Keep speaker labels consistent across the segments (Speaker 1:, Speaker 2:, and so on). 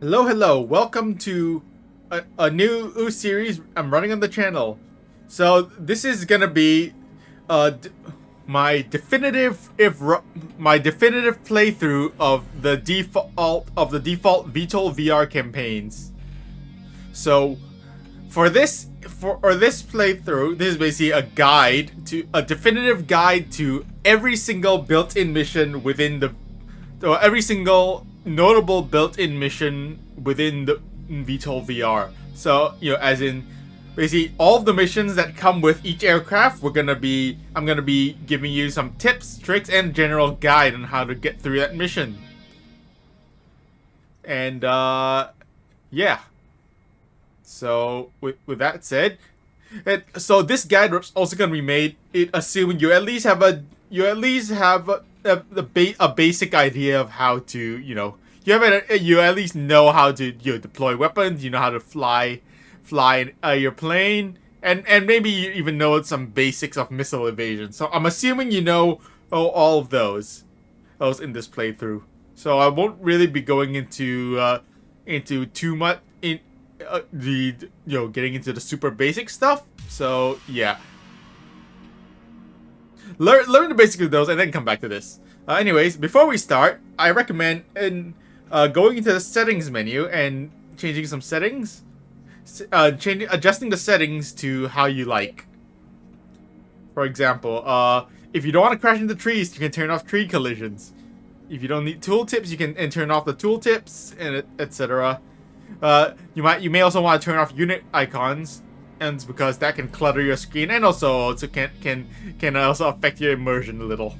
Speaker 1: Hello, welcome to a new series I'm running on the channel. So this is gonna be d- my definitive my definitive playthrough of the default VTOL VR campaigns. So for this playthrough, this is basically a definitive guide to every single built-in mission within the or every single notable built-in mission within the VTOL VR. So, as in basically all of the missions that come with each aircraft, I'm gonna be giving you some tips, tricks, and general guide on how to get through that mission. And yeah. So with that said, so this guide was also gonna be made, assuming you at least have a basic idea of how to you at least know how to deploy weapons. You know how to fly your plane, and maybe you even know some basics of missile evasion. So I'm assuming you know all of those in this playthrough. So I won't really be going into too much in the getting into the super basic stuff. So yeah, learn the basics of those and then come back to this. Anyways, before we start, I recommend going into the settings menu and changing some settings. Adjusting the settings to how you like. For example, if you don't want to crash into trees, you can turn off tree collisions. If you don't need tooltips, you can turn off the tooltips and etc. You may also want to turn off unit icons, and because that can clutter your screen and also can also affect your immersion a little.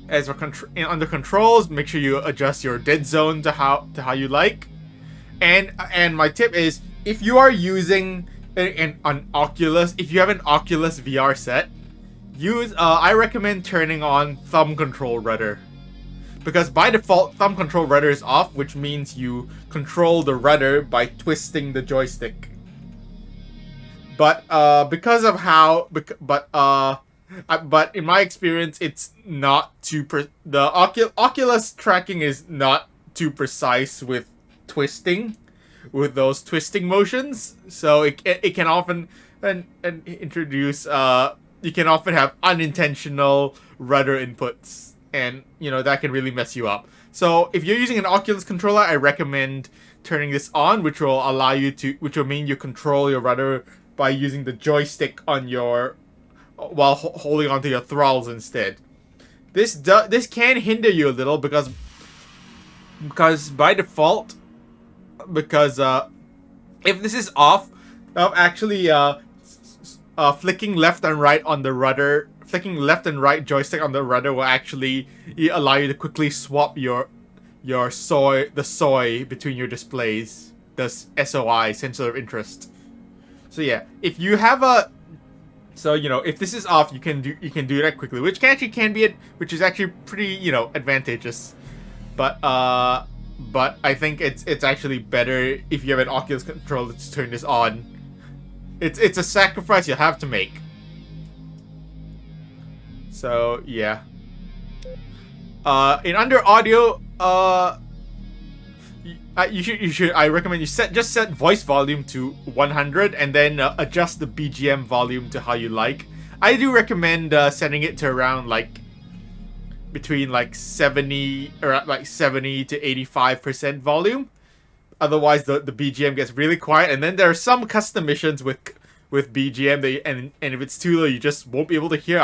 Speaker 1: As for under controls, make sure you adjust your dead zone to how you like. And my tip is, if you are using an Oculus, if you have an Oculus VR set, I recommend turning on thumb control rudder. Because by default, thumb control rudder is off, which means you control the rudder by twisting the joystick. But because of how, but in my experience, it's not too the Oculus tracking is not too precise with twisting, with those twisting motions. So it can often and introduce you can often have unintentional rudder inputs, and that can really mess you up. So if you're using an Oculus controller, I recommend turning this on, which will mean you control your rudder by using the joystick on your while holding onto your throttles instead. This can hinder you a little because by default, because if this is off, actually flicking left and right on the rudder, flicking left and right joystick on the rudder will actually allow you to quickly swap the SOI between your displays, the SOI, sensor of interest. So yeah, if you have a if this is off, you can do that quickly, which is actually pretty advantageous. But I think it's actually better if you have an Oculus controller to turn this on. It's a sacrifice you have to make. So yeah. In under audio, I recommend you set voice volume to 100 and then adjust the BGM volume to how you like. I do recommend setting it to around between 70 or 70 to 85% volume. Otherwise the BGM gets really quiet, and then there are some custom missions with BGM and if it's too low, you just won't be able to hear.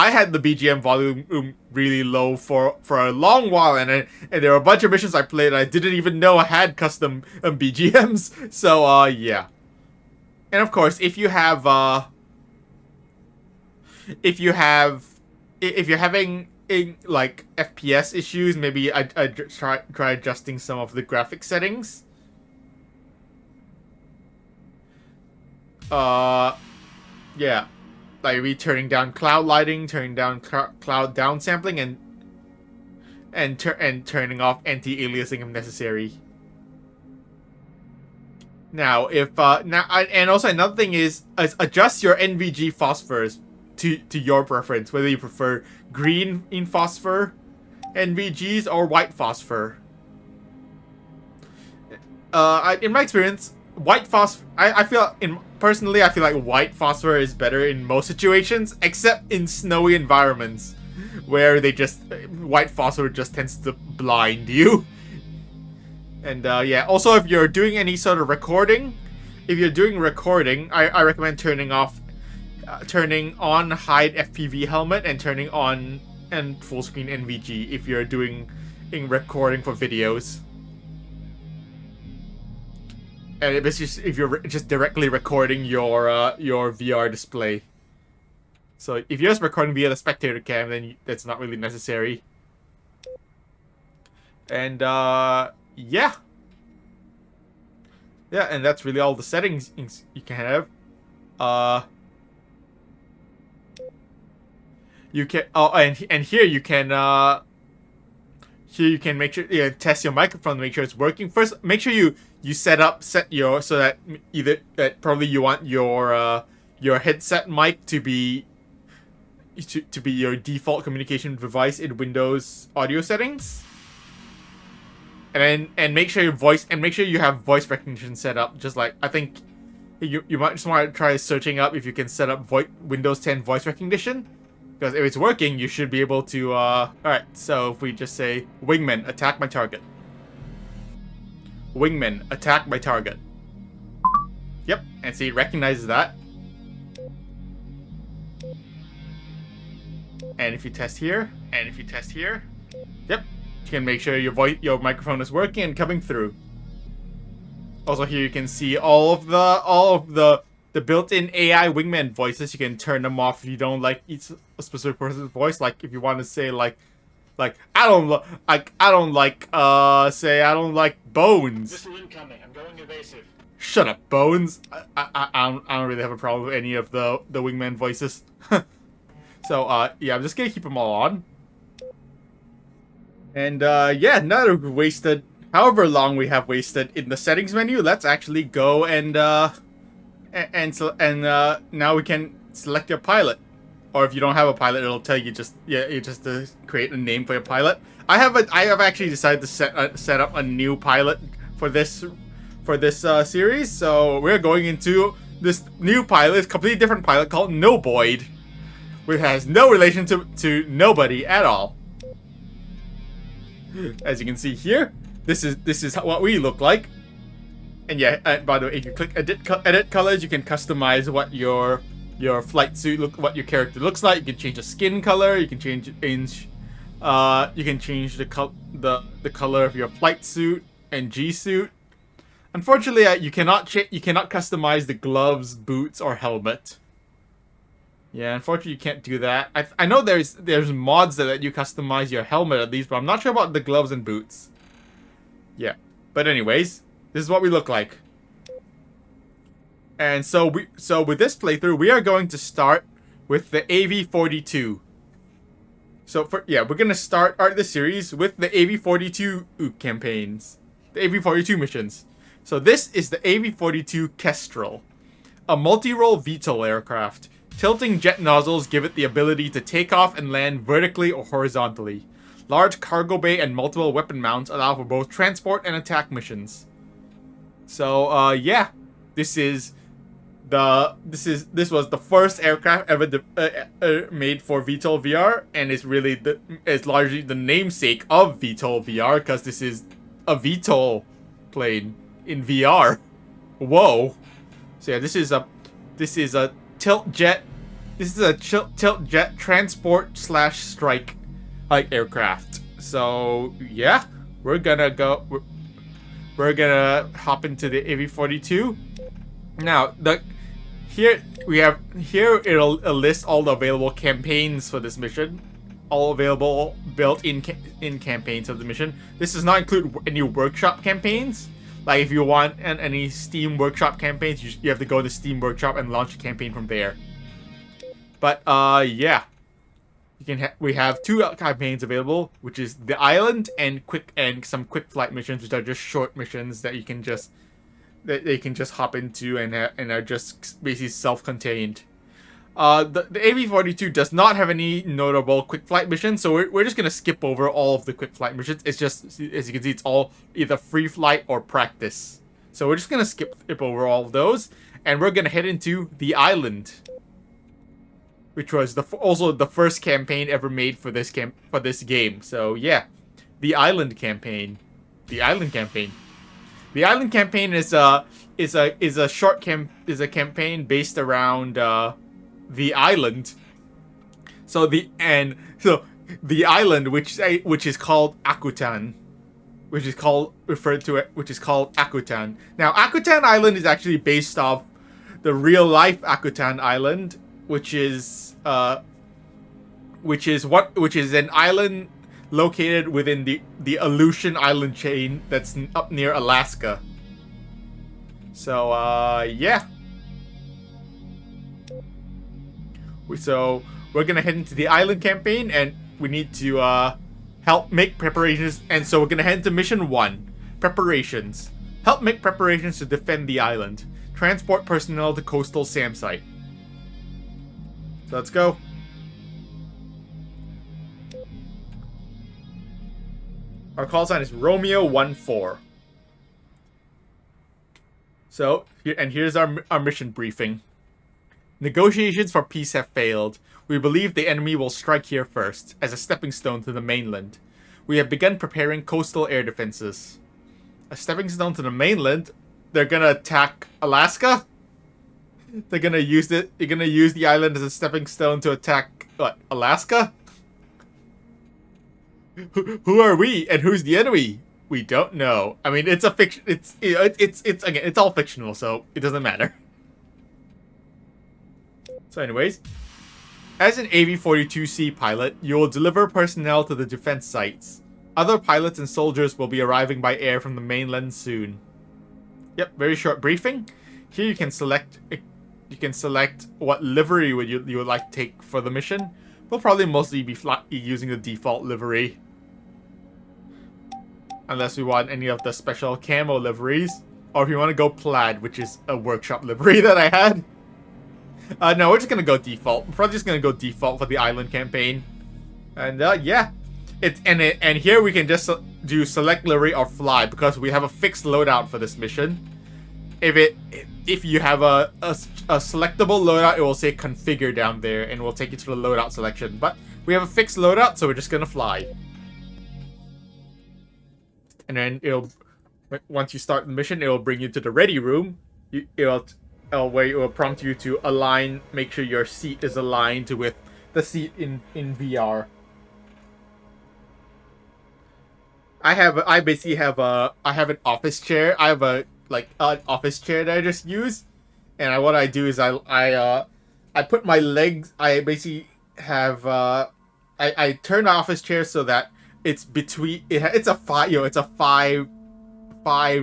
Speaker 1: I had the BGM volume really low for a long while, and there were a bunch of missions I played and I didn't even know I had custom BGMs. So yeah. And of course, if you're having FPS issues, maybe I try adjusting some of the graphic settings. Yeah, like turning down cloud lighting, turning down cloud downsampling, and turning off anti-aliasing if necessary. Now, and also another thing is adjust your NVG phosphors to your preference, whether you prefer green in phosphor NVGs or white phosphor. in my experience, white phosphor. I feel personally, I feel like white phosphor is better in most situations, except in snowy environments, where white phosphor just tends to blind you. And yeah, also if you're doing any sort of recording, I recommend turning on hide FPV helmet and turning on and full screen NVG if you're doing recording for videos. And it's just if you're just directly recording your VR display. So if you're just recording via the spectator cam, then that's not really necessary. And yeah, and that's really all the settings you can have. You can and here you can make sure test your microphone to make sure it's working. First, make sure you set your so that probably you want your headset mic to be your default communication device in Windows audio settings. And make sure you have voice recognition set up. Just like I think you might just want to try searching up if you can set up Windows 10 voice recognition. Because if it's working, you should be able to, Alright, so if we just say, Wingman, attack my target. Wingman, attack my target. Yep, and see, it recognizes that. And if you test here, yep, you can make sure your microphone is working and coming through. Also here you can see all of the built-in AI wingman voices. You can turn them off if you don't like each specific person's voice. Like if you want to say like I don't like Bones.
Speaker 2: Missile incoming. I'm going evasive.
Speaker 1: Shut up, Bones. I don't really have a problem with any of the wingman voices. So yeah, I'm just gonna keep them all on. And yeah, now that we've wasted however long we have wasted in the settings menu, let's actually go and now we can select your pilot. Or if you don't have a pilot, it'll tell you just to create a name for your pilot. I have actually decided to set up a new pilot for this series. So we're going into this new pilot, completely different pilot called Noboid, which has no relation to nobody at all. As you can see here, this is what we look like. And yeah, by the way, if you click edit colors, you can customize what your flight suit what your character looks like. You can change the skin color. You can change the color of your flight suit and G suit. Unfortunately, you cannot customize the gloves, boots, or helmet. Yeah, unfortunately, you can't do that. I know there's mods that let you customize your helmet at least, but I'm not sure about the gloves and boots. Yeah, but anyways. This is what we look like. And so with this playthrough, we are going to start with the AV-42. So we're going to start this series with the AV-42 campaigns. The AV-42 missions. So this is the AV-42 Kestrel, a multi-role VTOL aircraft. Tilting jet nozzles give it the ability to take off and land vertically or horizontally. Large cargo bay and multiple weapon mounts allow for both transport and attack missions. So, yeah, this was the first aircraft ever made for VTOL VR, and it's largely the namesake of VTOL VR because this is a VTOL plane in VR. Whoa! So yeah, this is a tilt jet. This is a tilt jet transport / strike aircraft. So yeah, we're gonna hop into the AV-42. Now, it'll list all the available campaigns for this mission. All available built-in campaigns of the mission. This does not include any workshop campaigns. Like if you want any Steam workshop campaigns, you have to go to Steam Workshop and launch a campaign from there. But yeah. We have two campaigns available, which is the island and some quick flight missions, which are just short missions that you can just hop into and are just basically self-contained. The AV-42 does not have any notable quick flight missions, so we're just gonna skip over all of the quick flight missions. It's just, as you can see, it's all either free flight or practice. So we're just gonna skip over all of those, and we're gonna head into the island, which was also the first campaign ever made for this game. So yeah, the island campaign. The island campaign. The island campaign is a campaign based around the island. So the island, which is called Akutan, which is called Akutan. Now, Akutan Island is actually based off the real life Akutan Island, which is an island located within the Aleutian Island chain that's up near Alaska. So yeah. So we're gonna head into the island campaign, and we need to help make preparations. And so we're gonna head into mission 1, preparations. Help make preparations to defend the island. Transport personnel to coastal SAM site. So let's go. Our call sign is Romeo 14. So, here's our mission briefing. Negotiations for peace have failed. We believe the enemy will strike here first, as a stepping stone to the mainland. We have begun preparing coastal air defenses. A stepping stone to the mainland? They're gonna attack Alaska? They're gonna use it. They're gonna use the island as a stepping stone to attack what? Alaska? Who are we and who's the enemy? We don't know. I mean, it's a fiction. It's again, it's all fictional, so it doesn't matter. So, anyways, as an AV-42C pilot, you will deliver personnel to the defense sites. Other pilots and soldiers will be arriving by air from the mainland soon. Yep, very short briefing. Here you can select what livery you would like to take for the mission. We'll probably mostly be using the default livery, unless we want any of the special camo liveries, or if you want to go plaid, which is a workshop livery that I had. No, we're just gonna go default. We're probably just gonna go default for the island campaign, and yeah, and here we can just do select livery or fly, because we have a fixed loadout for this mission. If you have a selectable loadout, it will say configure down there, and we'll take you to the loadout selection. But we have a fixed loadout, so we're just gonna fly. And then once you start the mission, it will bring you to the ready room. Where it will prompt you to align, make sure your seat is aligned with the seat in VR. I basically have an office chair. I have an office chair that I just use, and what I do is I put my legs. I basically have I turn the office chair so that it's between. It's a five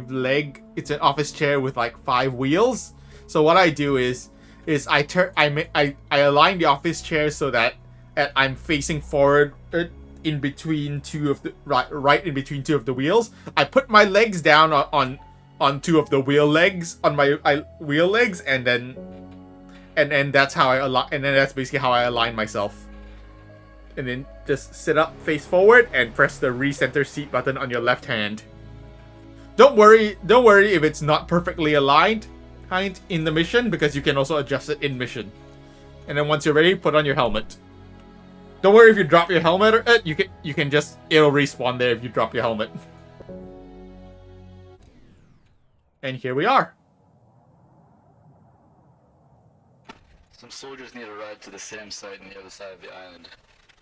Speaker 1: leg. It's an office chair with like 5 wheels. So what I do is I align the office chair so that I'm facing forward in between two of the right in between 2 of the wheels. I put my legs down on 2 of the wheel legs on my wheel legs, and then that's how I align. And then that's basically how I align myself. And then just sit up, face forward, and press the recenter seat button on your left hand. Don't worry if it's not perfectly aligned in the mission, because you can also adjust it in mission. And then once you're ready, put on your helmet. Don't worry if you drop your helmet, or you can just, it'll respawn there if you drop your helmet. And here we are.
Speaker 3: Some soldiers need a ride to the SAM site on the other side of the island.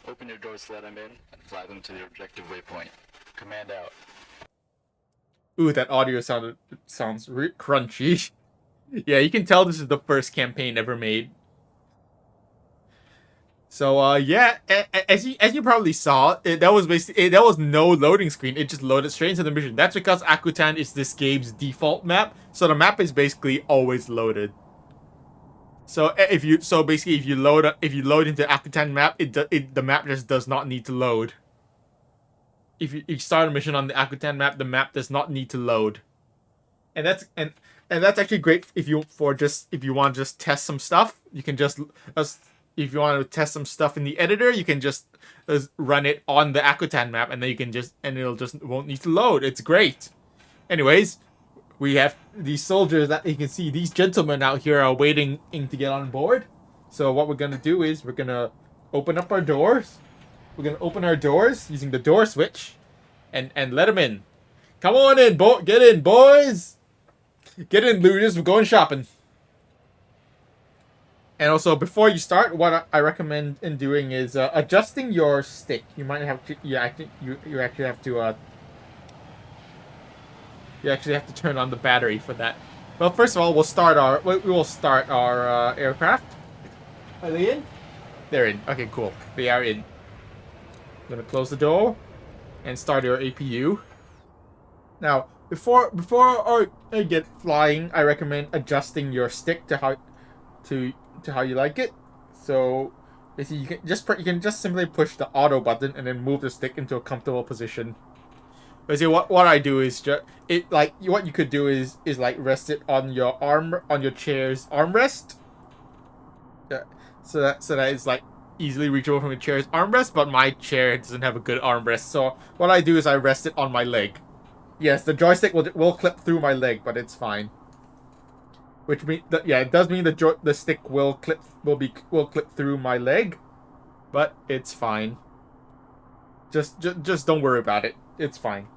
Speaker 3: Open your doors to let them in, and fly them to the objective waypoint. Command out.
Speaker 1: Ooh, that audio sounds crunchy. Yeah, you can tell this is the first campaign ever made. So, yeah, as you probably saw, that was no loading screen. It just loaded straight into the mission. That's because Akutan is this game's default map, so the map is basically always loaded. So if you load into Akutan map, the map just does not need to load. If you start a mission on the Akutan map, the map does not need to load. And and that's actually great if you want to just test some stuff. You can just if you want to test some stuff in the editor, you can just run it on the Akutan map, and then you can it'll just won't need to load. It's great. Anyways, we have these soldiers that you can see. These gentlemen out here are waiting to get on board. So what we're gonna do is we're gonna open up our doors. We're gonna open our doors using the door switch, and let them in. Come on in, get in, boys. Get in, looters. We're going shopping. And also, before you start, what I recommend in doing is adjusting your stick. You might have to. You actually have to. You actually have to turn on the battery for that. Well, first of all, we will start our aircraft. Are they in? They're in. Okay, cool. They are in. I'm gonna close the door and start your APU. Now, before I get flying, I recommend adjusting your stick to how you like it. So, you can just simply push the auto button and then move the stick into a comfortable position. See, what I do is what you could do is like rest it on your chair's armrest. Yeah, so that it's like easily reachable from your chair's armrest, but my chair doesn't have a good armrest. So what I do is I rest it on my leg. Yes, the joystick will clip through my leg, but it's fine. Which means that it does mean the stick will clip through my leg, but it's fine. Just don't worry about it. It's fine.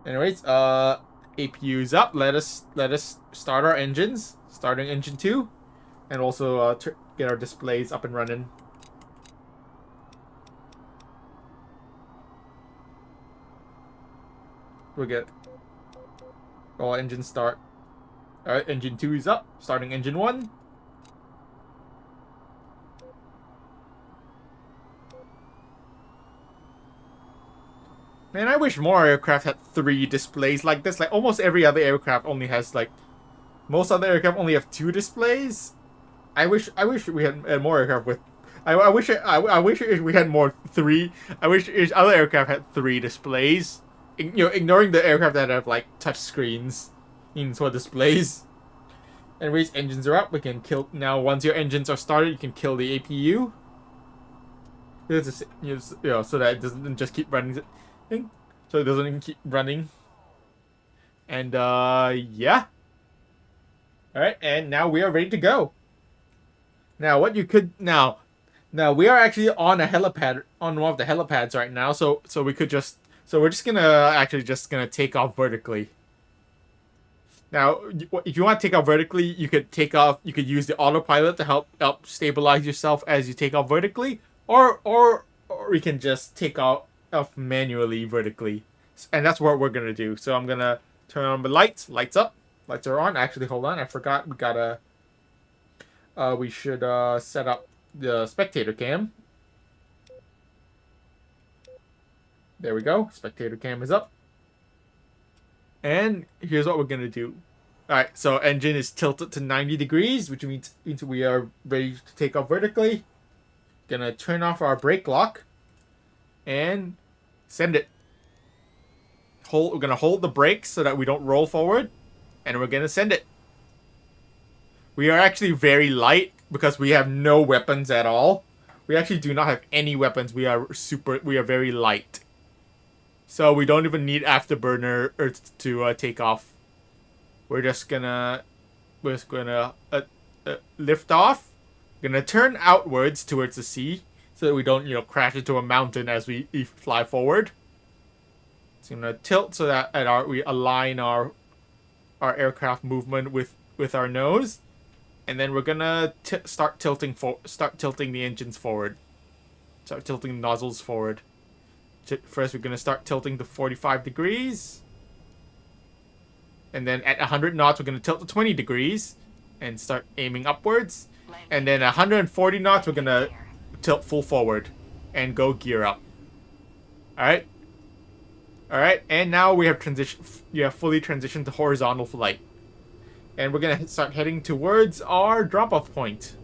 Speaker 1: Anyways, APU's up. Let us start our engines. Starting engine 2, and also get our displays up and running. We'll get all engines start. All right, engine 2 is up. Starting engine 1. Man, I wish more aircraft had 3 displays like this. Like almost every other aircraft only has most other aircraft only have 2 displays. I wish we had more aircraft with. I wish we had more 3. I wish other aircraft had 3 displays. Ignoring the aircraft that have touch screens for displays. Anyways, engines are up. We can kill now. Once your engines are started, you can kill the APU. So that it doesn't just keep running. So it doesn't even keep running. And yeah. Alright, and now we are ready to go. Now what you could now we are actually on a helipad, on one of the helipads right now, so we're just gonna take off vertically. Now, if you want to take off vertically, you could use the autopilot to help stabilize yourself as you take off vertically, or we can just take off manually vertically. And that's what we're gonna do. So I'm gonna turn on the lights. Lights up. Lights are on. Actually, hold on. I forgot. We should set up the spectator cam. There we go. Spectator cam is up. And here's what we're gonna do. Alright, so engine is tilted to 90 degrees, which means we are ready to take off vertically. Gonna turn off our brake lock. And send it. We're gonna hold the brakes so that we don't roll forward. And we're gonna send it. We are actually very light because we have no weapons at all. We actually do not have any weapons. We are very light. So we don't even need afterburner to take off. We're just gonna lift off. We're gonna turn outwards towards the sea so that we don't crash into a mountain as we fly forward. It's gonna tilt so that we align our aircraft movement with our nose, and then we're gonna start tilting the engines forward. Start tilting the nozzles forward. First, we're gonna start tilting to 45 degrees, and then at 100 knots, we're gonna tilt to 20 degrees, and start aiming upwards. And then 140 knots, we're gonna tilt full forward, and go gear up. All right. Alright, and now we have fully transitioned to horizontal flight. And we're gonna start heading towards our drop-off point.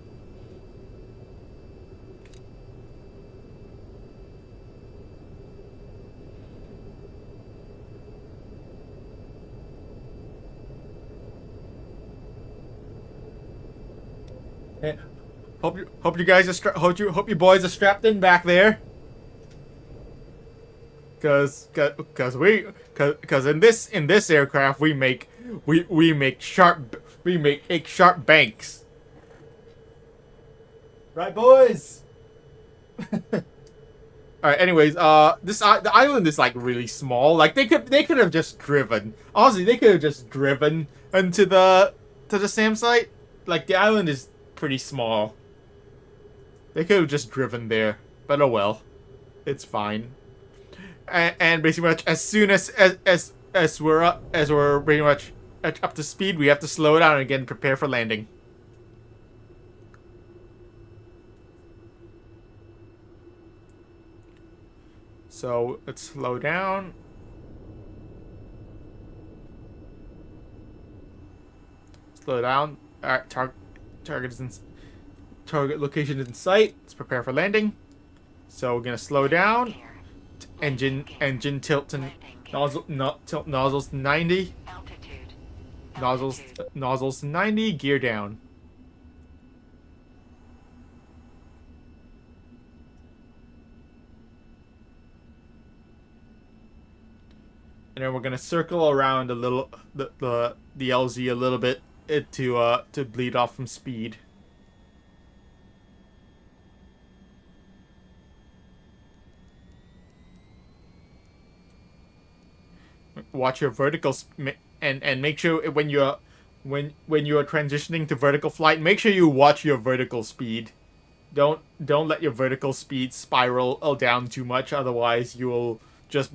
Speaker 1: Eh, hope you guys are hope you boys are strapped in back there. Cause in this aircraft we make sharp banks. Right, boys. All right. Anyways, the island is like really small. Like they could have just driven. Honestly, they could have just driven into the SAM site. Like the island is pretty small. They could have just driven there, but oh well, it's fine. And basically much as soon as we're pretty much up to speed, we have to slow down and again prepare for landing. So let's slow down. Slow down. Alright, target location is in sight. Let's prepare for landing. So we're gonna slow down. Engine tilt to tilt nozzles to 90. Nozzles to 90. Gear down. And then we're gonna circle around a little the LZ a little bit to bleed off from speed. Watch your verticals and make sure when you are transitioning to vertical flight, make sure you watch your vertical speed. Don't let your vertical speed spiral down too much, otherwise you'll just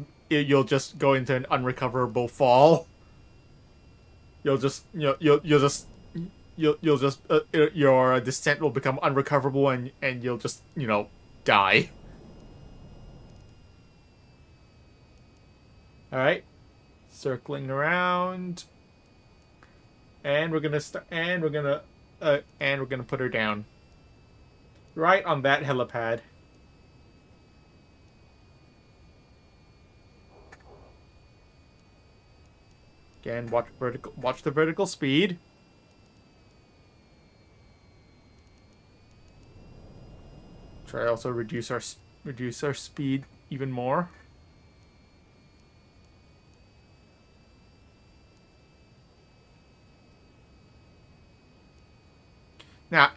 Speaker 1: go into an unrecoverable fall. Your descent will become unrecoverable and you'll just, die. All right. Circling around. And we're going to put her down. Right on that helipad. Again, watch the vertical speed. Try to also reduce our speed even more.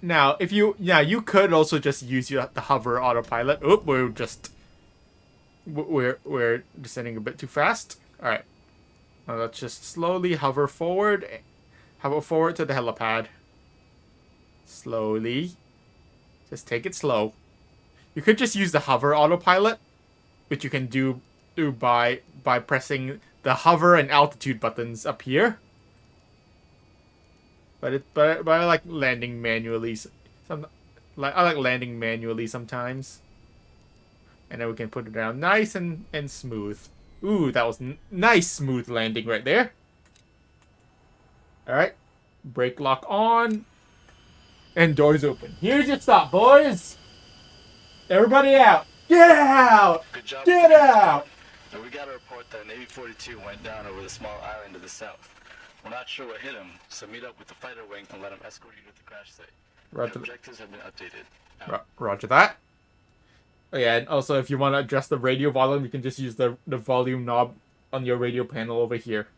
Speaker 1: Now, if you could also just use the hover autopilot. Oop, we're descending a bit too fast. All right. Now let's just slowly hover forward to the helipad. Slowly. Just take it slow. You could just use the hover autopilot, which you can do by pressing the hover and altitude buttons up here. But I like landing manually. I like landing manually sometimes. And then we can put it down nice and smooth. Ooh, that was nice smooth landing right there. All right, brake lock on, and doors open. Here's your stop, boys. Everybody out. Get out.
Speaker 3: Good job.
Speaker 1: Get out.
Speaker 3: Now we got a report that Navy 42 went down over the small island to the south. We're not sure what hit him, so meet up with the fighter wing and let him escort you to the crash site.
Speaker 1: Roger.
Speaker 3: The objectives have been updated.
Speaker 1: Roger that. Oh yeah, and also if you want to adjust the radio volume, you can just use the volume knob on your radio panel over here.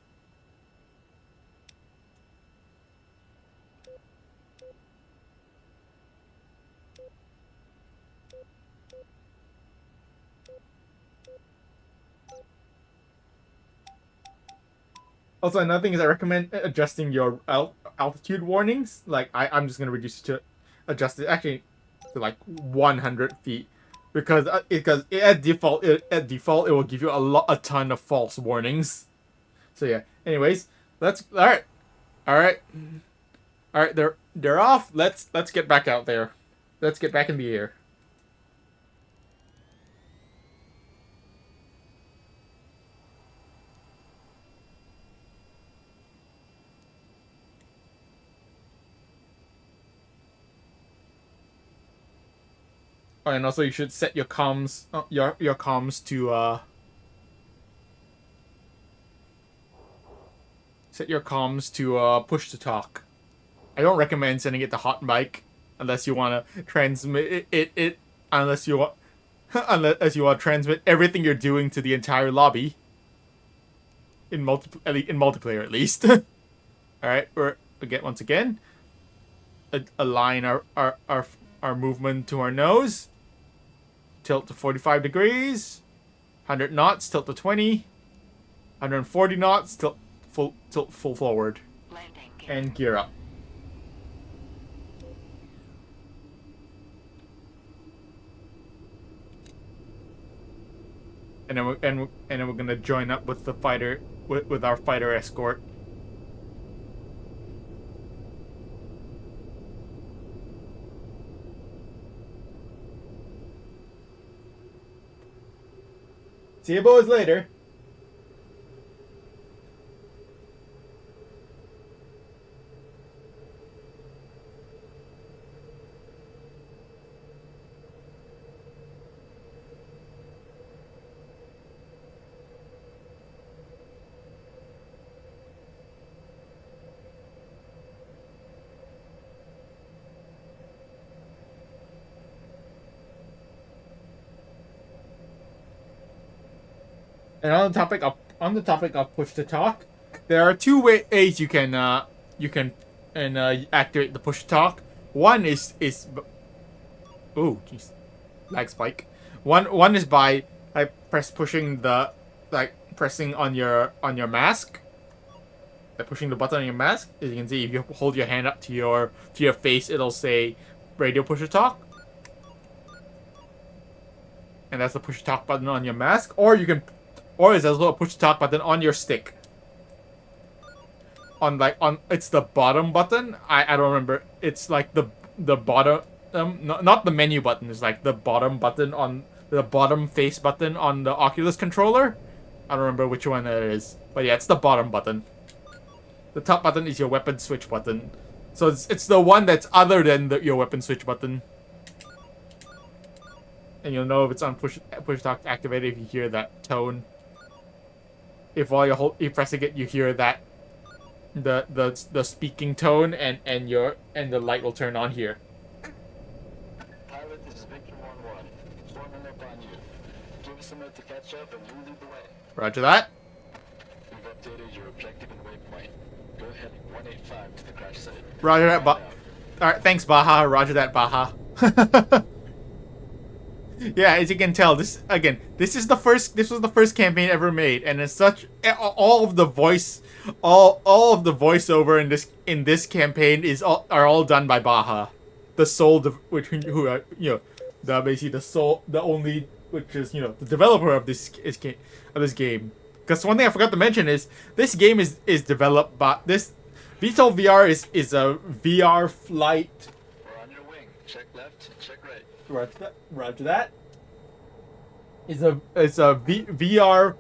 Speaker 1: Also, another thing is I recommend adjusting your altitude warnings. Like, I'm just going to reduce it to adjust it actually to like 100 feet. Because at default it will give you a ton of false warnings. So yeah. Anyways, all right. They're off. Let's get back out there. Let's get back in the air. Oh, and also you should set your comms your comms to push to talk. I don't recommend sending it to hot mic unless you want to transmit it unless you want unless you want to transmit everything you're doing to the entire lobby in multiplayer at least. All right, we're once again align our movement to our nose. Tilt to 45 degrees. 100 knots, tilt to 20. 140 knots, tilt full forward. And gear up. And then we're gonna join up with the fighter with our fighter escort. See you boys later. And on the topic of push to talk, there are two ways you can activate the push to talk. One is oh jeez, lag spike. One is by pressing on your mask. By pushing the button on your mask, as you can see, if you hold your hand up to your face, it'll say radio push to talk. And that's the push to talk button on your mask, or there's also a push to talk button on your stick. It's the bottom button. I don't remember. It's like the bottom not the menu button. It's like the bottom button on the bottom face button on the Oculus controller. I don't remember which one it is. But yeah, it's the bottom button. The top button is your weapon switch button. So it's the one that's other than your weapon switch button. And you'll know if it's on push talk activated if you hear that tone. If while you're pressing it, you hear that the speaking tone and the light will turn on here.
Speaker 3: Pilot, this is Victor 1-1. Forming up on you. Give us a minute to catch up and you lead the way.
Speaker 1: Roger that.
Speaker 3: We've updated your objective and waypoint. Go ahead 185 to the crash site.
Speaker 1: Roger that, Alright, thanks, Baja. Roger that, Baja. Yeah, as you can tell, this was the first campaign ever made, and as such, all of the voiceover in this campaign are all done by Baja, the developer of this game. Because one thing I forgot to mention is this game is developed by this VTOL VR is a VR flight.
Speaker 3: We're on your wing. Check left, check right.
Speaker 1: Roger that. It's a VR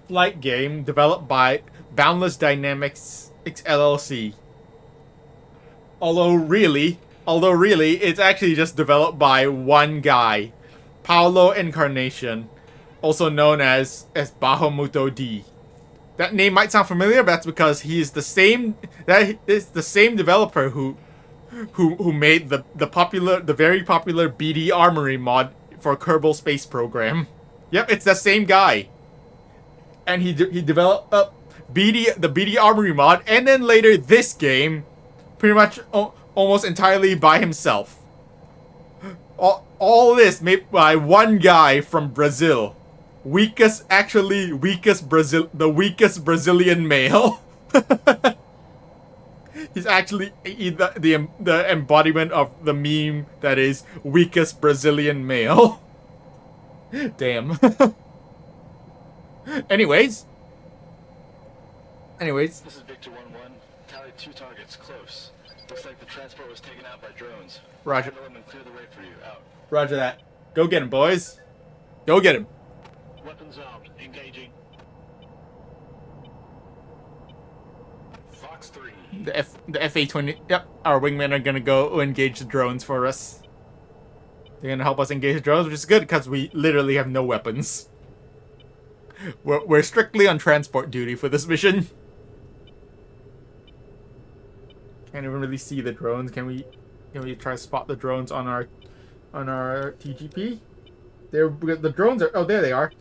Speaker 1: flight game developed by Boundless Dynamics LLC. Although really, it's actually just developed by one guy, Paolo Encarnacion, also known as Bahamut D. That name might sound familiar, but that's because he is the same developer who made the very popular BD Armory mod for Kerbal Space Program. Yep, it's the same guy. And he developed the BD Armory mod, and then later this game, pretty much almost entirely by himself. All this made by one guy from Brazil. The weakest Brazilian male. He's actually the embodiment of the meme that is weakest Brazilian male. Damn. Anyways.
Speaker 3: This is Victor 1-1. Tally 2 targets close. Looks like the transport was taken out by drones.
Speaker 1: Roger.
Speaker 3: Handle them and clear the way for you. Out.
Speaker 1: Roger that. Go get him, boys. Go get him.
Speaker 2: Weapons armed. Engaging. Fox 3.
Speaker 1: The FA-20. Yep, our wingmen are gonna go engage the drones for us. They're gonna help us engage the drones, which is good because we literally have no weapons. We're strictly on transport duty for this mission. Can't even really see the drones, can we? we try to spot the drones on our TGP. The drones are. Oh, there they are.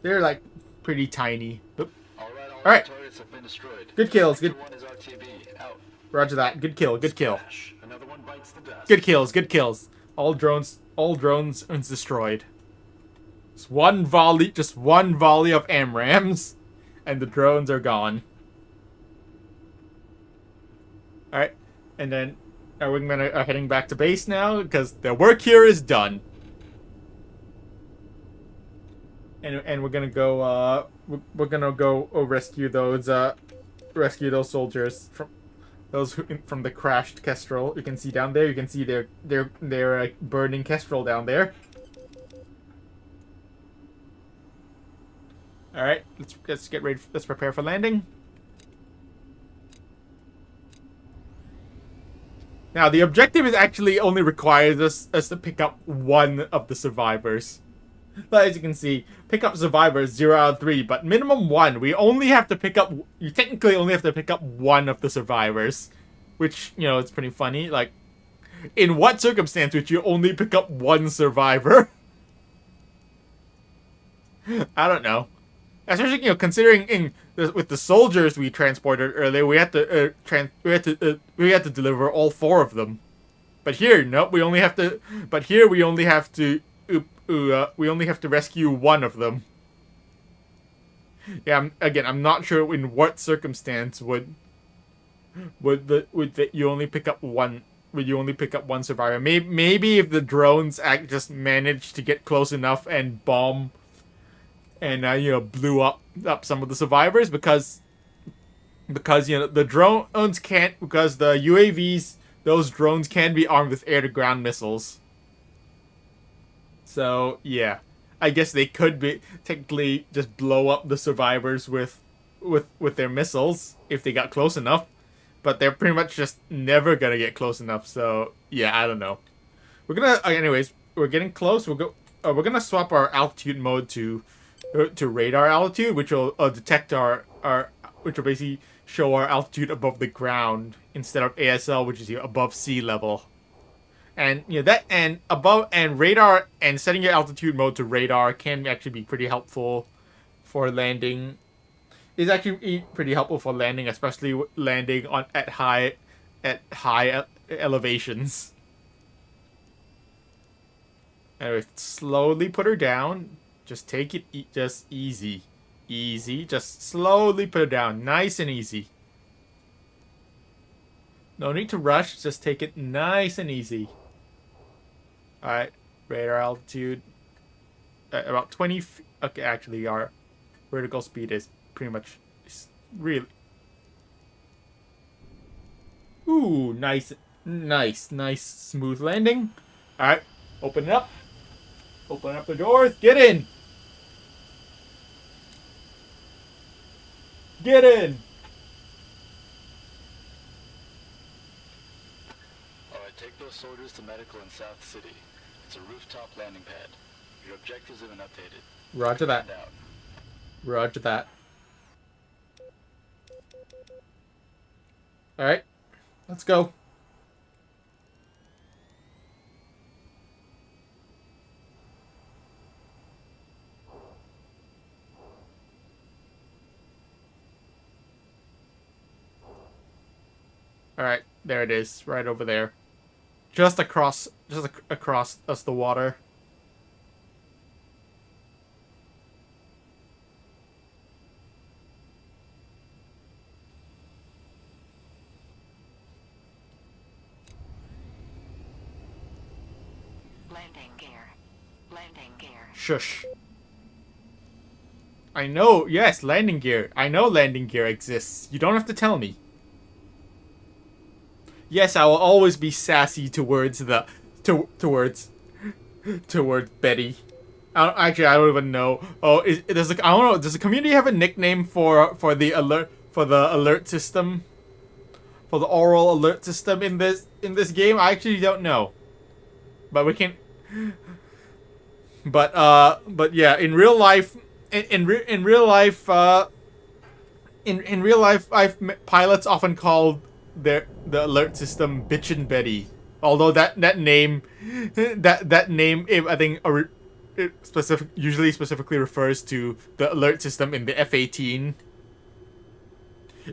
Speaker 1: They're like pretty tiny. Oop.
Speaker 3: All
Speaker 1: All right.
Speaker 3: targets have been destroyed.
Speaker 1: Good kills. Good.
Speaker 3: One is RTB. Out.
Speaker 1: Roger that. Good kill. Good kill.
Speaker 2: Another one bites the dust.
Speaker 1: Good kills. Good kills. All drones is destroyed. Just one volley of AMRAAMs, and the drones are gone. All right, and then our wingmen are heading back to base now because their work here is done. And we're gonna go. We're gonna go rescue those soldiers from the crashed Kestrel. You can see down there. You can see their burning Kestrel down there. All right, let's get ready. Let's prepare for landing. Now the objective is actually only requires us to pick up one of the survivors. But as you can see, pick up survivors 0 out of 3, but minimum 1. We only have to pick up. You technically only have to pick up one of the survivors, which it's pretty funny. Like, in what circumstance would you only pick up one survivor? I don't know. Especially considering with the soldiers we transported earlier, we had to deliver all 4 of them. But here, nope, we only have to. But here we only have to. We only have to rescue one of them. Yeah, I'm not sure in what circumstance would you only pick up one. Would you only pick up one survivor? Maybe if the drones just managed to get close enough and bomb, and blew up some of the survivors because the drones can't, because the UAVs, those drones can be armed with air-to-ground missiles. So yeah, I guess they could be technically just blow up the survivors with their missiles if they got close enough, but they're pretty much just never gonna get close enough. So yeah, I don't know. Anyways, we're getting close. We're gonna swap our altitude mode to radar altitude, which will detect which will basically show our altitude above the ground instead of ASL, which is above sea level. And and radar, and setting your altitude mode to radar can actually be pretty helpful for landing. It's actually pretty helpful for landing, especially landing at high elevations. Anyway, slowly put her down. Just take it just easy. Just slowly put her down, nice and easy. No need to rush, just take it nice and easy. Alright, radar altitude about 20 feet. Okay, actually our vertical speed is pretty much really. Ooh, nice smooth landing. Alright, open it up. Open up the doors, get in. Get in.
Speaker 3: Alright, take those soldiers to medical in South City. It's a rooftop landing pad. Your objectives have been updated.
Speaker 1: Roger that. Roger that. Alright, let's go. Alright, there it is, right over there. Just across us the water.
Speaker 4: Landing gear. Landing gear.
Speaker 1: Shush. I know, yes, landing gear. I know landing gear exists. You don't have to tell me. Yes, I will always be sassy towards towards Betty. I don't even know. Oh, I don't know. Does the community have a nickname for the alert system? For the oral alert system in this game? I actually don't know. But we can. But yeah, in real life, in real life, pilots often call the alert system Bitchin' Betty. Although that name, that name, I think, it usually specifically refers to the alert system in the F-18.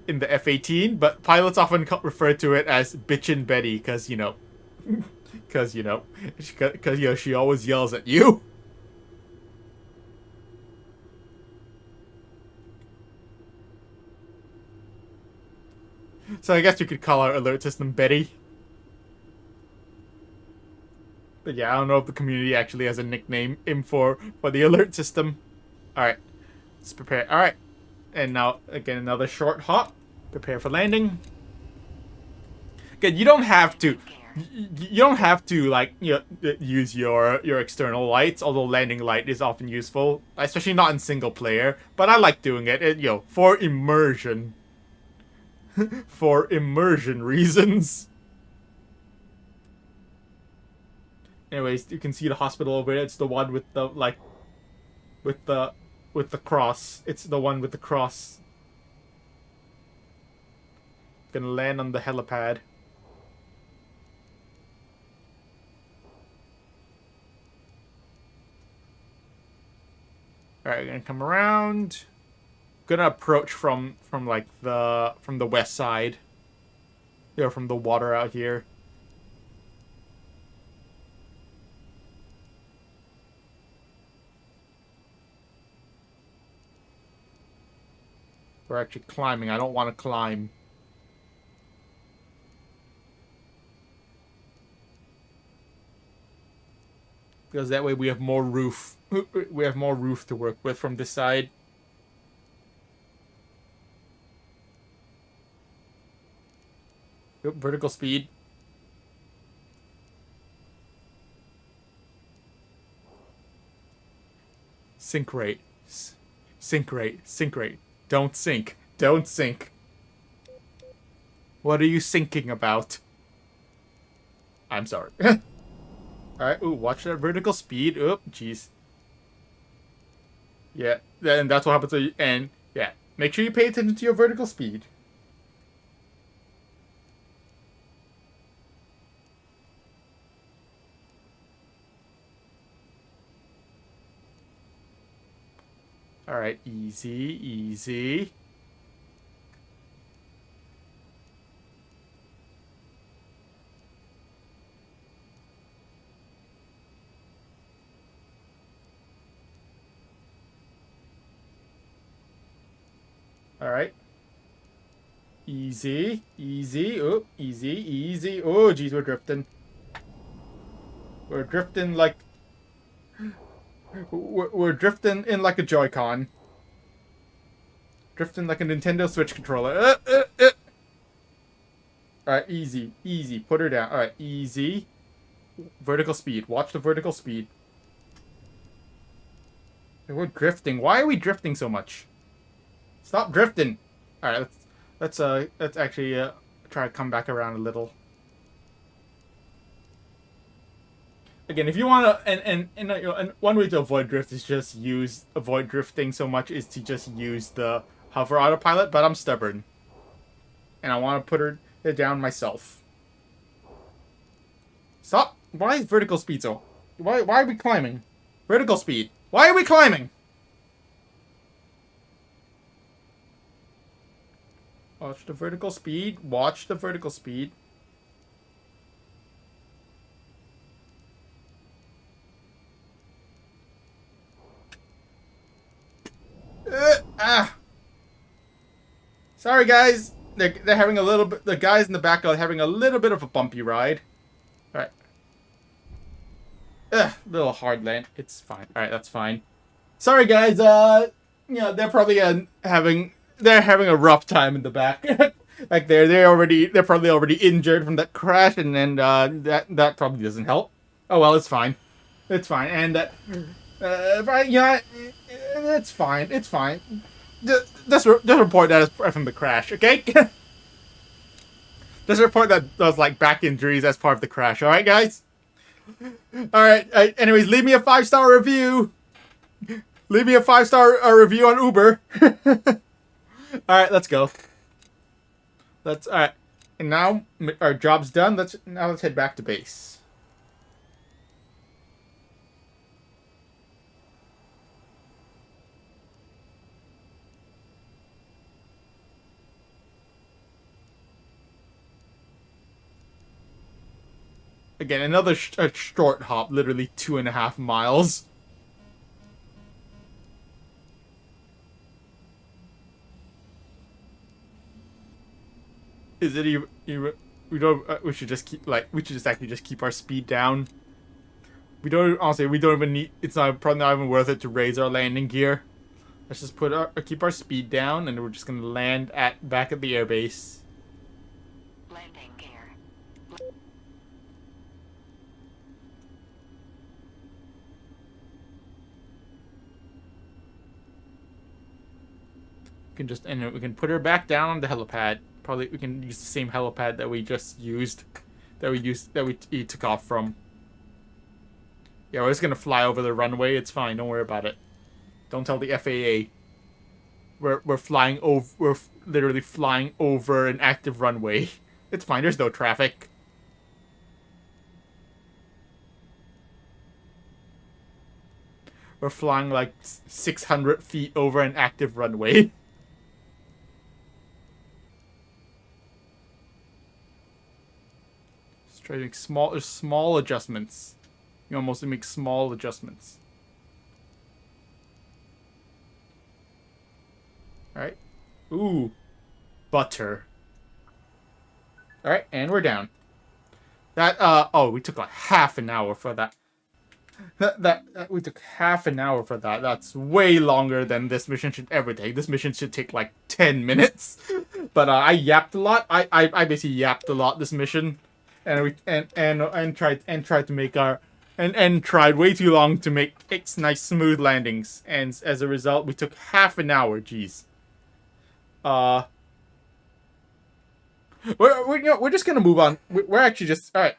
Speaker 1: In the F-18, but pilots often refer to it as Bitchin' Betty because she always yells at you. So I guess you could call our alert system Betty. But yeah, I don't know if the community actually has a nickname for the alert system. Alright. Let's prepare. Alright. And now, again, another short hop. Prepare for landing. Again, you don't have to... You don't have to, like, use your external lights, although landing light is often useful. Especially not in single player. But I like doing it, for immersion. For immersion reasons. Anyways, you can see the hospital over there. It's the one with the, like... With the cross. It's the one with the cross. Gonna land on the helipad. Alright, gonna come around. Gonna approach from the west side. From the water out here. We're actually climbing. I don't want to climb. Because that way we have more roof. We have more roof to work with from this side. Yep, vertical speed. Sink rate. Sink rate. Sink rate. Don't sink. Don't sink. What are you sinking about? I'm sorry. Alright, ooh, watch that vertical speed. Oop, jeez. Yeah, and that's what happens to you. And, yeah, make sure you pay attention to your vertical speed. Alright, easy, easy. Alright. Easy, easy, oh, easy, easy. Oh, geez, we're drifting. We're drifting like... We're drifting in like a Joy-Con. Drifting like a Nintendo Switch controller. Alright, easy, easy. Put her down. Alright, easy. Vertical speed. Watch the vertical speed. We're drifting. Why are we drifting so much? Stop drifting. Alright, let's actually try to come back around a little. Again, if you want to, and one way to avoid drift is just avoid drifting so much is to just use the hover autopilot, but I'm stubborn. And I want to put it down myself. Stop! Why is vertical speed so... Why are we climbing? Vertical speed. Why are we climbing? Watch the vertical speed. Watch the vertical speed. Sorry, guys. They're having a little bit... The guys in the back are having a little bit of a bumpy ride. Alright. Little hard land. It's fine. Alright, that's fine. Sorry, guys. They're probably having a rough time in the back. Like they're probably already injured from that crash, and then that probably doesn't help. Oh well, it's fine. It's fine. And it's fine. It's fine. Just report that as from the crash, okay? Just report that those like back injuries as part of the crash. All right, guys. All right. Anyways, leave me a 5-star review. Leave me a 5-star review on Uber. All right, let's go. All right. and now our job's done. Let's head back to base. Again, another short hop, literally 2.5 miles. Is it even we don't we should just keep actually just keep our speed down. We don't even need, it's probably not even worth it to raise our landing gear. Let's just keep our speed down, and we're just gonna land back at the airbase.
Speaker 4: Landing gear.
Speaker 1: We can put her back down on the helipad. Probably we can use the same helipad that we just used, that we took off from. Yeah, we're just gonna fly over the runway. It's fine. Don't worry about it. Don't tell the FAA. We're flying over. We're literally flying over an active runway. It's fine. There's no traffic. We're flying like 600 feet over an active runway. Just try to make small adjustments. You know, mostly make small adjustments. Alright. Ooh. Butter. Alright, and we're down. Oh, we took like half an hour for that. We took half an hour for that. That's way longer than this mission should ever take. This mission should take like 10 minutes. But I yapped a lot. I basically yapped a lot this mission. And tried to make and tried way too long to make nice smooth landings. And as a result, we took half an hour. Jeez. We're just gonna move on. We're actually just alright.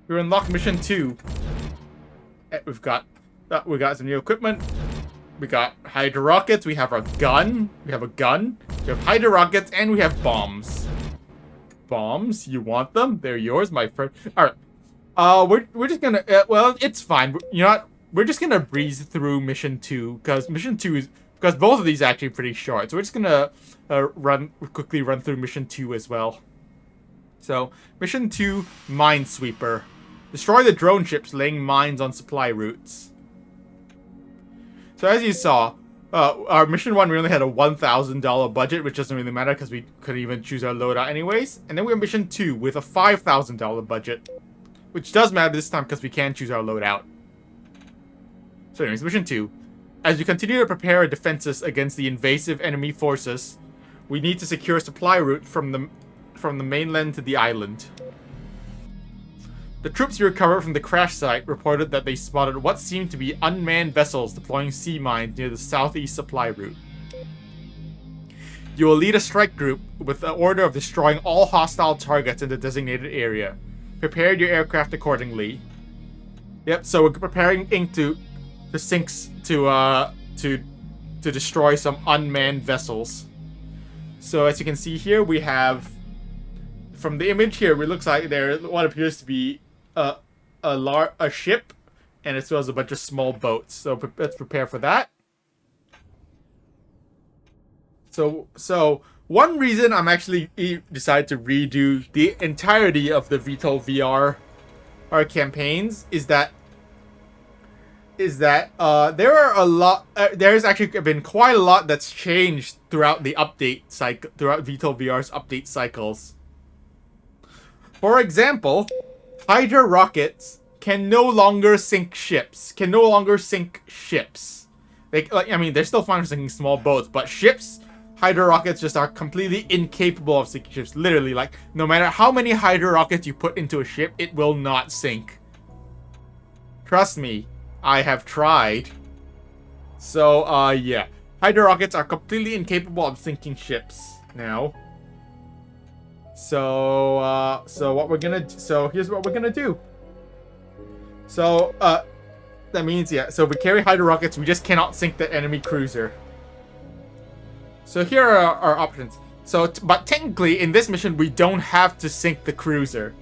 Speaker 1: We unlocked mission 2. We got some new equipment. We got hydro rockets. We have a gun. We have hydro rockets, and we have bombs. Bombs? You want them? They're yours, my friend. All right. We're just gonna. Well, it's fine. You know what? We're just gonna breeze through mission 2 because because both of these are actually pretty short. So we're just gonna quickly run through mission 2 as well. So mission 2, Minesweeper. Destroy the drone ships laying mines on supply routes. So as you saw, our mission 1, we only had a $1,000 budget, which doesn't really matter because we couldn't even choose our loadout anyways. And then we have mission 2 with a $5,000 budget, which does matter this time because we can choose our loadout. So anyways, mission 2. As we continue to prepare our defenses against the invasive enemy forces, we need to secure a supply route from the mainland to the island. The troops you recovered from the crash site reported that they spotted what seemed to be unmanned vessels deploying sea mines near the southeast supply route. You will lead a strike group with the order of destroying all hostile targets in the designated area. Prepare your aircraft accordingly. Yep, so we're preparing to destroy some unmanned vessels. So as you can see here, we have, from the image here, it looks like there's what appears to be a ship, and as well as a bunch of small boats. So let's prepare for that. So one reason I'm actually decided to redo the entirety of the VTOL VR campaigns is that there are a lot. There's actually been quite a lot that's changed throughout the update cycle, throughout VTOL VR's update cycles. For example, hydro rockets can no longer sink ships. I mean, they're still fine for sinking small boats, but ships, hydro rockets just are completely incapable of sinking ships. Literally, like, no matter how many hydro rockets you put into a ship, it will not sink. Trust me, I have tried. So, yeah. Hydro rockets are completely incapable of sinking ships now. So here's what we're gonna do. So, that means, yeah, so if we carry hydro rockets, we just cannot sink the enemy cruiser. So here are our options. So, but technically, in this mission, we don't have to sink the cruiser.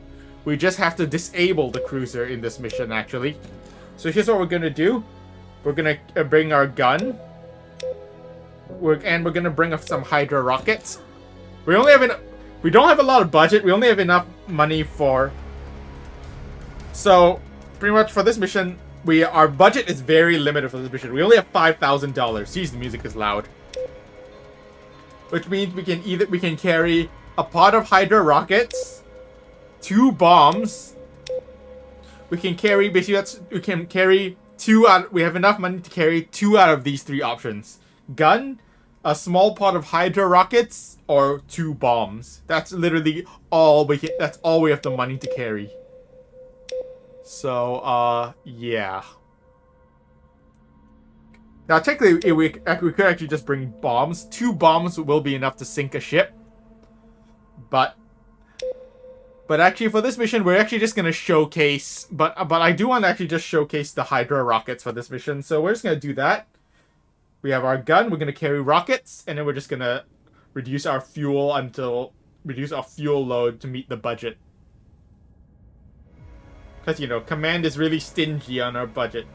Speaker 1: We just have to disable the cruiser in this mission, actually. So here's what we're gonna do. We're gonna bring our gun. We're gonna bring up some Hydra rockets. We don't have a lot of budget. We only have enough money for. So, pretty much for this mission, our budget is very limited for this mission. We only have $5,000. Jeez, the music is loud. Which means we can carry a pod of Hydra rockets, 2 bombs. We can carry we have enough money to carry 2 out of these 3 options. Gun, a small pod of Hydra rockets, or 2 bombs. That's literally all that's all we have the money to carry. So, yeah. Now, technically, we could actually just bring bombs. 2 bombs will be enough to sink a ship. But actually, for this mission, we're actually just gonna showcase. But I do want to actually just showcase the Hydra rockets for this mission. So we're just gonna do that. We have our gun. We're gonna carry rockets, and then we're just gonna reduce our fuel load to meet the budget. Because command is really stingy on our budget.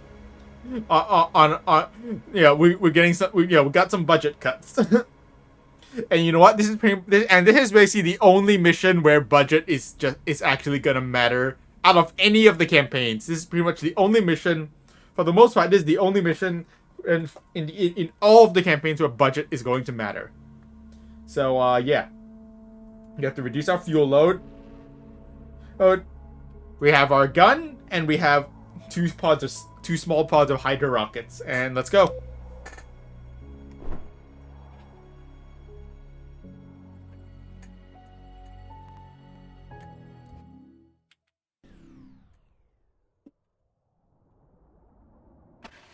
Speaker 1: We're getting some. We got some budget cuts. And you know what? This is basically the only mission where budget is actually gonna matter out of any of the campaigns. This is pretty much the only mission, for the most part. This is the only mission in all of the campaigns where budget is going to matter. So yeah, we have to reduce our fuel load. We have our gun, and we have 2 small pods of Hydra rockets, and let's go.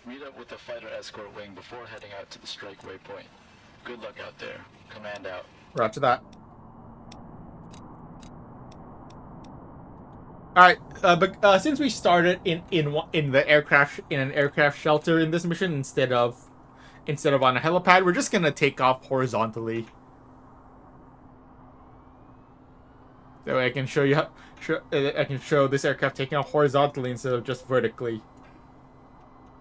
Speaker 3: Meet up with the fighter escort wing before heading out to the strike waypoint. Good luck out there. Command out.
Speaker 1: Roger that. All right, but since we started in an aircraft shelter in this mission instead of on a helipad, we're just gonna take off horizontally. That way I can show you I can show this aircraft taking off horizontally instead of just vertically.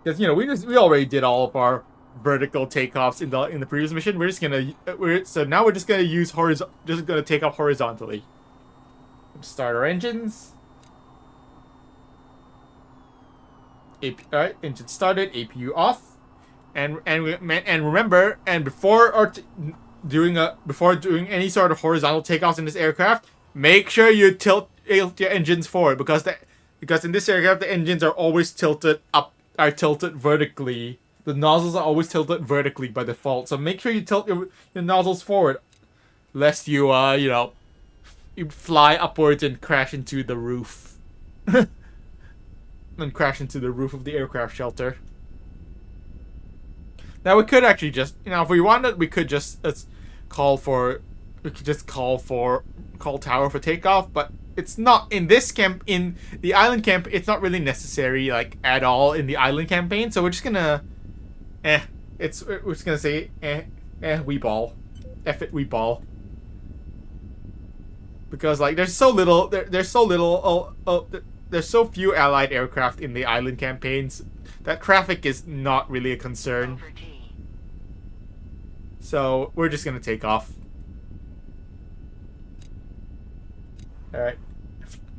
Speaker 1: Because we already did all of our vertical takeoffs in the previous mission. So now we're just gonna take off horizontally. Start our engines. Alright, engine started, APU off, and remember, before doing any sort of horizontal takeoffs in this aircraft, make sure you tilt your engines forward because in this aircraft the engines are always tilted vertically. The nozzles are always tilted vertically by default, so make sure you tilt your nozzles forward, lest you you fly upwards and crash into the roof. And crash into the roof of the aircraft shelter. Now we could actually just, if we wanted, we could just call tower for takeoff, but it's not in this in the island camp. It's not really necessary at all in the island campaign. So we're just gonna, we're just gonna say, we ball, F it, we ball. Because there's so little, there's so few allied aircraft in the island campaigns that traffic is not really a concern. So we're just gonna take off. Alright.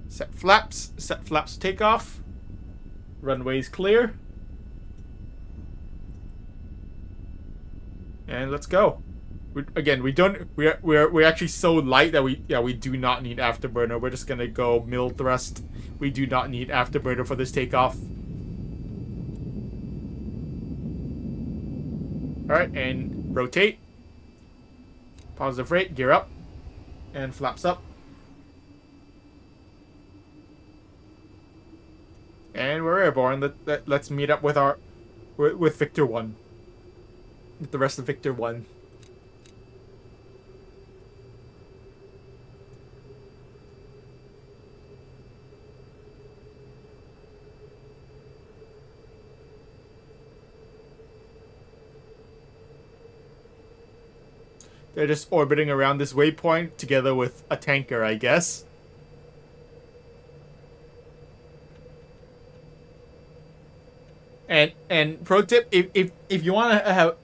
Speaker 1: Set flaps to take off. Runway's clear. And let's go. We're actually so light that we do not need afterburner. We're just gonna go middle thrust. We do not need afterburner for this takeoff. Alright, and rotate. Positive rate, gear up. And flaps up. And we're airborne. Let's meet up with Victor 1. With the rest of Victor 1. They're just orbiting around this waypoint together with a tanker, I guess. And pro tip, if you want to have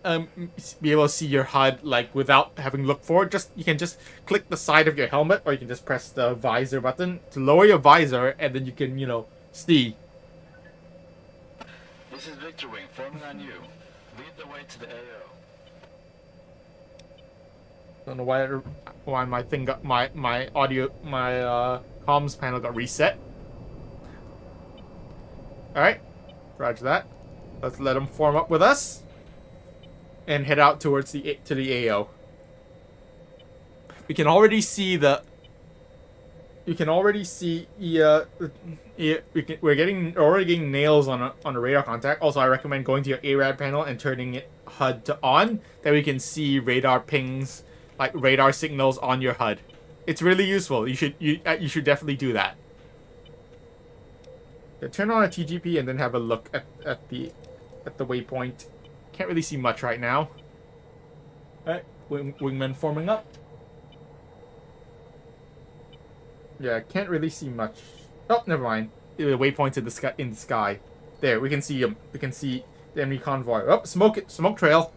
Speaker 1: be able to see your HUD like without having to look forward, you can just click the side of your helmet, or you can just press the visor button to lower your visor, and then you can see.
Speaker 3: This is Victor Wing, forming on you. Lead the way to the AO.
Speaker 1: Don't know why my thing got my audio comms panel got reset. All right, roger that. Let's let them form up with us and head out towards the AO. We can already see the. You can already see we're already getting nails on a radar contact. Also, I recommend going to your ARAD panel and turning it HUD to on, that we can see radar pings, like radar signals on your HUD. It's really useful. You should definitely do that. Yeah, turn on a TGP and then have a look at the waypoint. Can't really see much right now. Alright, wingmen forming up. Yeah, can't really see much. Oh, never mind. The waypoint's in the sky. There, we can see them. We can see the enemy convoy. Oh, smoke trail.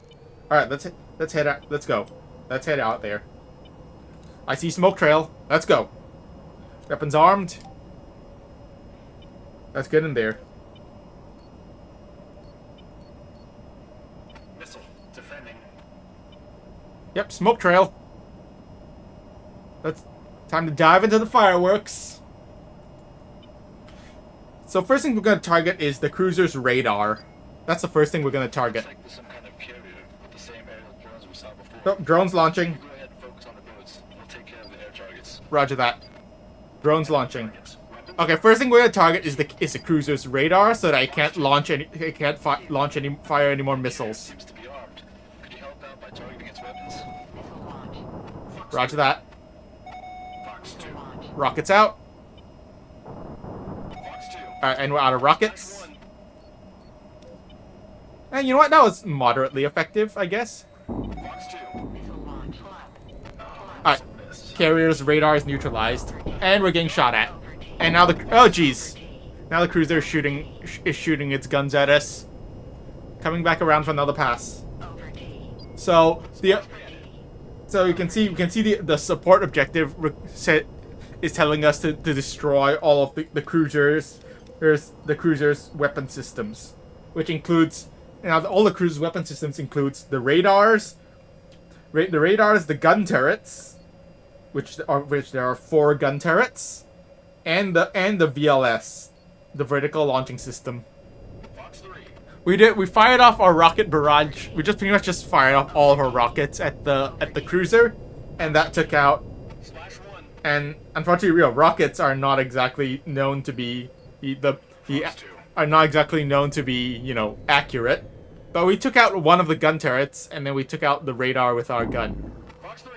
Speaker 1: All right, let's head out. Let's go. Let's head out there. I see smoke trail. Let's go. Weapons armed. Let's get in there.
Speaker 2: Missile. Defending.
Speaker 1: Yep, smoke trail. Time to dive into the fireworks. So first thing we're going to target is the cruiser's radar. That's the first thing we're going to target.
Speaker 3: Looks like there's some kind of carrier with the same aerial drones we saw before.
Speaker 1: Oh, drones launching.
Speaker 3: Go ahead and focus on the boats. We'll take care of the air targets.
Speaker 1: Roger that. Drones launching. Okay, first thing we're going to target is the cruiser's radar, so that it can't fire any more missiles.
Speaker 3: Seems to be armed. Could you help out by targeting its weapons?
Speaker 4: Missile launch.
Speaker 1: Roger that.
Speaker 2: Fox 2.
Speaker 4: Launch.
Speaker 1: Rockets out.
Speaker 2: Fox 2.
Speaker 1: Alright, and we're out of rockets.
Speaker 2: One.
Speaker 1: And you know what? That was moderately effective, I guess.
Speaker 2: Fox 2.
Speaker 4: Missile launch.
Speaker 1: Alright. Carrier's radar is neutralized. And we're getting shot at. And now oh jeez. Now the cruiser is shooting its guns at us. Coming back around for another pass.
Speaker 4: Over T.
Speaker 1: So you can see the support objective is telling us to destroy all of the cruiser's weapon systems, which includes all the cruiser's weapon systems includes the radars, the gun turrets, which there are 4 gun turrets, and the VLS, the vertical launching system.
Speaker 2: Fox 3.
Speaker 1: We fired off our rocket barrage. We pretty much fired off all of our rockets at the cruiser, and that took out.
Speaker 2: Splash 1.
Speaker 1: And unfortunately, rockets are not exactly known to be accurate. But we took out one of the gun turrets, and then we took out the radar with our gun.
Speaker 2: Fox 3.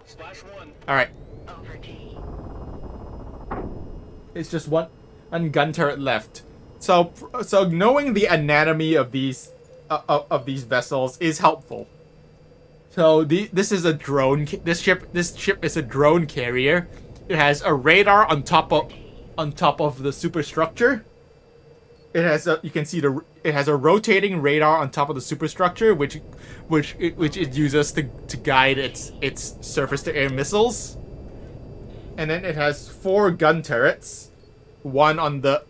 Speaker 2: Splash 1.
Speaker 1: All right,
Speaker 4: Over T.
Speaker 1: it's just one gun turret left. So knowing the anatomy of these vessels is helpful. So this is a drone. This ship is a drone carrier. It has a radar on top of the superstructure. It has it has a rotating radar on top of the superstructure, which it uses to guide its surface to air missiles. And then it has 4 gun turrets, one on the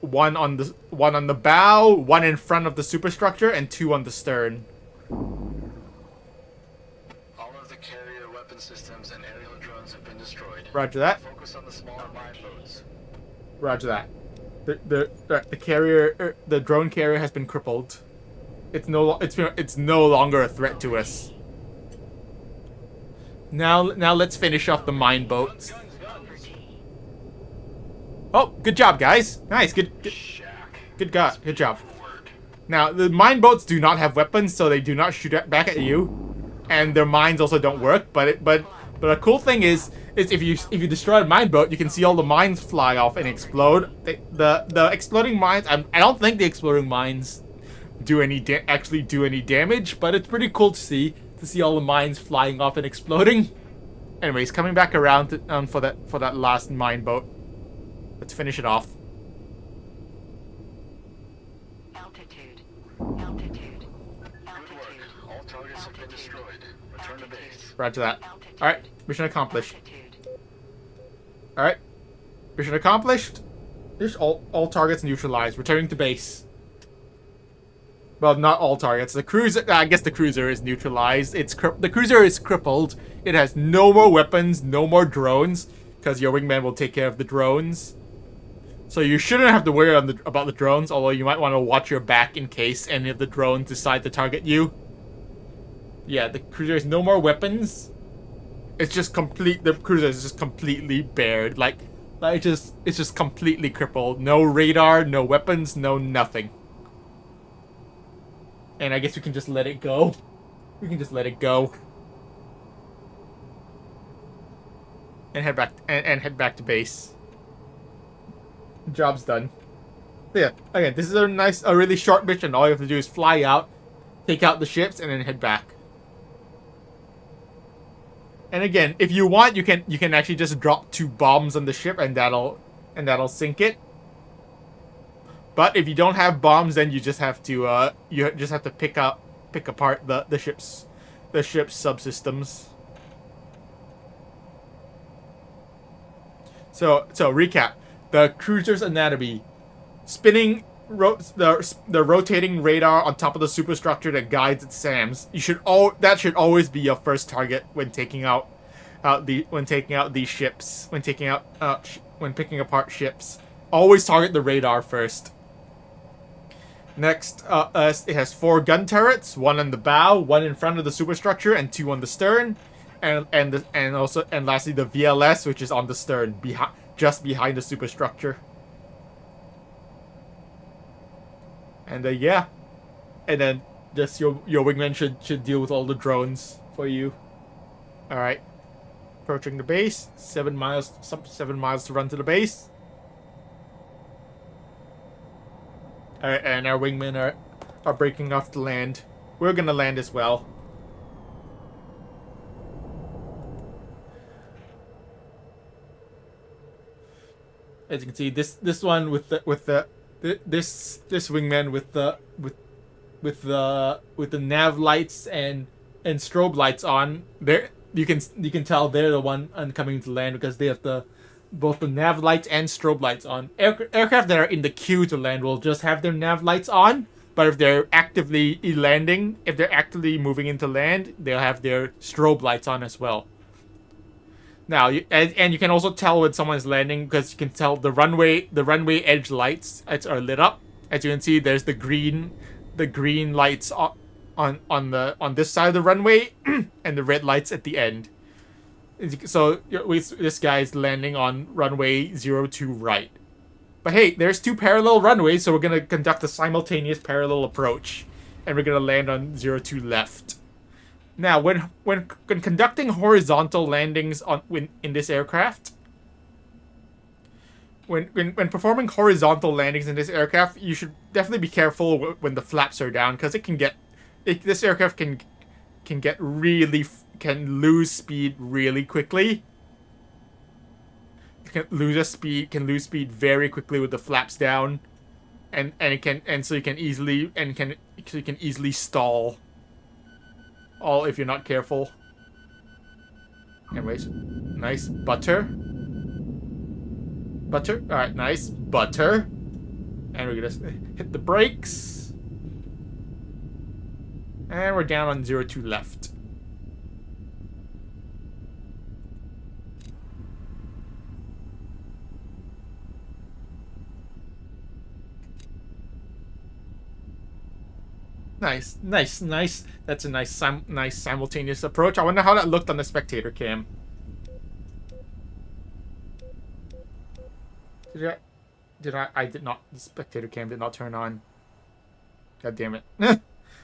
Speaker 1: bow, one in front of the superstructure, and 2 on the stern.
Speaker 3: All of the carrier weapon systems and aerial drones have been destroyed.
Speaker 1: Roger that.
Speaker 3: Focus on the smaller mine boats.
Speaker 1: Roger that. The carrier, the drone carrier has been crippled. It's no longer a threat to us. Now let's finish off the mine boats.
Speaker 4: Over T.
Speaker 1: Oh, good job, guys. Nice, good job. Now the mine boats do not have weapons, so they do not shoot back at you, and their mines also don't work. But But a cool thing is if you destroy a mine boat, you can see all the mines fly off and explode. The exploding mines. I don't think the exploding mines actually do any damage, but it's pretty cool to see all the mines flying off and exploding. Anyways, coming back around for that last mine boat. Let's finish it off.
Speaker 4: Altitude. Altitude.
Speaker 3: Good
Speaker 4: Altitude.
Speaker 3: work. All targets have been destroyed. Return to base.
Speaker 1: Roger that.
Speaker 4: Altitude.
Speaker 1: All right, mission accomplished.
Speaker 4: Altitude.
Speaker 1: All right, mission accomplished. There's all targets neutralized. Returning to base. Well, not all targets. The cruiser, I guess the cruiser is neutralized. The cruiser is crippled. It has no more weapons, no more drones, because your wingman will take care of the drones. So you shouldn't have to worry about the drones, although you might want to watch your back in case any of the drones decide to target you. Yeah, the cruiser has no more weapons. It's just the cruiser is just completely bared. It's just completely crippled. No radar, no weapons, no nothing. And I guess we can just let it go. We can just let it go. And head back head back to base. Job's done. Yeah, again, this is a really short mission. All you have to do is fly out, take out the ships, and then head back. And again, if you want, you can actually just drop 2 bombs on the ship, and that'll sink it. But if you don't have bombs, then you just have to pick apart the ship's subsystems. So recap: the cruiser's anatomy, spinning the rotating radar on top of the superstructure that guides its SAMs. That should always be your first target when taking out these ships. When picking apart ships, always target the radar first. Next, it has 4 gun turrets, 1 on the bow, 1 in front of the superstructure, and 2 on the stern, and lastly the VLS, which is on the stern, just behind the superstructure. And yeah, and then just your wingman should deal with all the drones for you. All right, approaching the base. 7 miles to run to the base. Alright, and our wingmen are breaking off to land. We're gonna land as well. As you can see, this one this wingman with the nav lights and strobe lights on. There you can tell they're the one coming to land because they have both the nav lights and strobe lights on. Aircraft that are in the queue to land will just have their nav lights on, but if they're actively landing, if they're actively moving into land, they'll have their strobe lights on as well. Now, you can also tell when someone's landing because you can tell the runway edge lights are lit up. As you can see, there's the green lights on this side of the runway and the red lights at the end. So this guy's landing on runway 02 right. But hey, there's 2 parallel runways, so we're going to conduct a simultaneous parallel approach. And we're going to land on 02 left. Now, when conducting horizontal landings in this aircraft, when performing horizontal landings in this aircraft, you should definitely be careful when the flaps are down, because this aircraft can lose speed really quickly. Can lose speed very quickly with the flaps down, so you can easily stall. All if you're not careful. Anyways, nice butter. All right, nice butter, and we're gonna hit the brakes, and we're down on 02 left. Nice. That's a nice simultaneous approach. I wonder how that looked on the spectator cam. I did not. The spectator cam did not turn on. God damn it.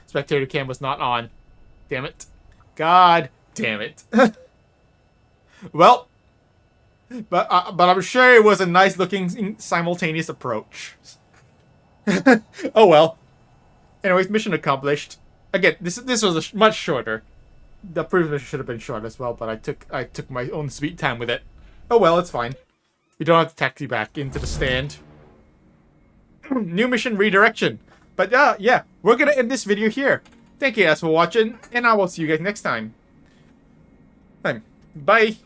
Speaker 1: Spectator cam was not on. Damn it. God damn it. Well, but I'm sure it was a nice looking simultaneous approach. Oh well. Anyways, mission accomplished. Again, this was much shorter. The previous mission should have been short as well, but I took my own sweet time with it. Oh well, it's fine. We don't have to taxi back into the stand. New mission redirection. But yeah, we're gonna end this video here. Thank you guys for watching, and I will see you guys next time. Bye.